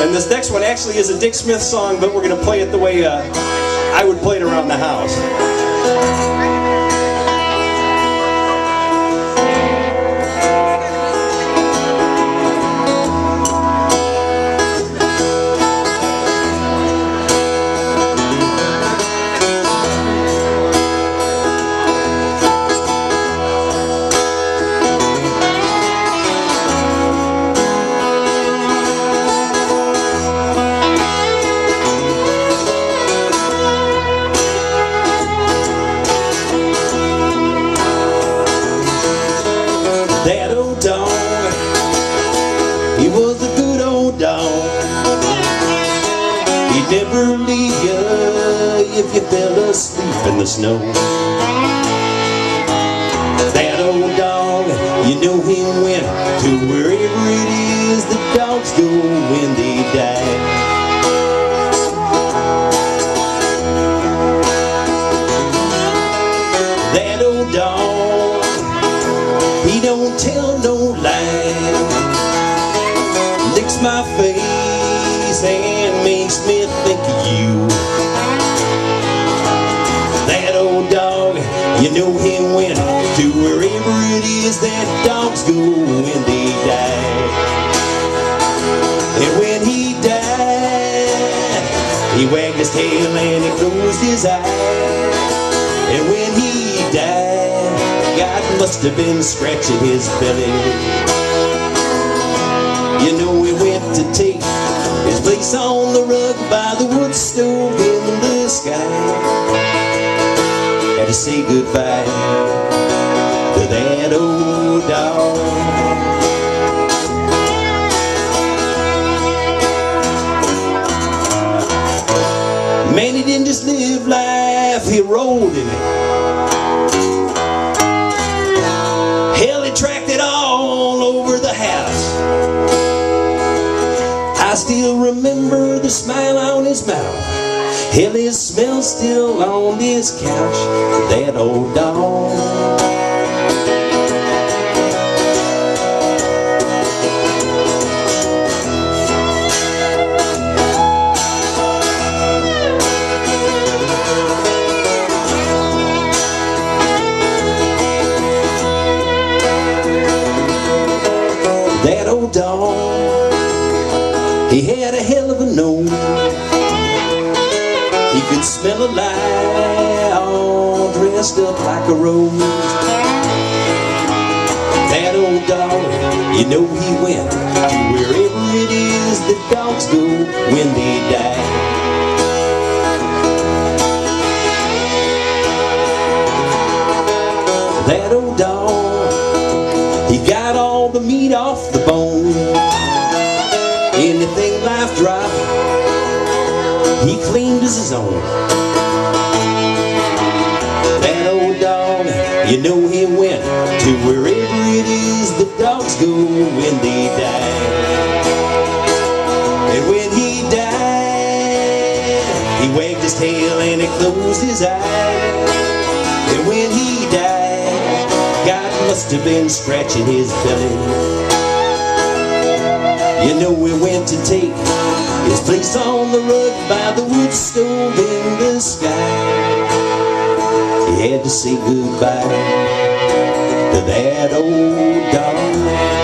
And this next one actually is a Dick Smith song, but we're going to play it the way I would play it around the house. That old dog, he was a good old dog. He'd never leave you if you fell asleep in the snow. That old dog, you know he went to wherever it is that dogs go when they die. That old dog, he don't tell no lie, licks my face and makes me think of you. That old dog, you know he went to wherever it is that dogs go when they die. And when he died, he wagged his tail and he closed his eyes. And when he died, God must have been scratching his belly. You know he went to take his place on the rug by the wood stove in the sky. Had to say goodbye to that old dog. Man, he didn't just live life, he rolled in it. Hell, he tracked it all over the house. I still remember the smile on his mouth. Hell, his smell still on his couch. That old dog. That old dog, he had a hell of a nose. He could smell a lie, all dressed up like a rose. That old dog, you know he went to wherever it is that dogs go when they die. That old dog, he got all the meat off the bone. Anything life dropped, he claimed as his own. That old dog, you know he went to wherever it is that dogs go when they die. And when he died, he wagged his tail and he closed his eyes. And when he died, God must have been scratching his belly. You know he went to take his place on the rug by the wood stove in the sky. He had to say goodbye to that old dog.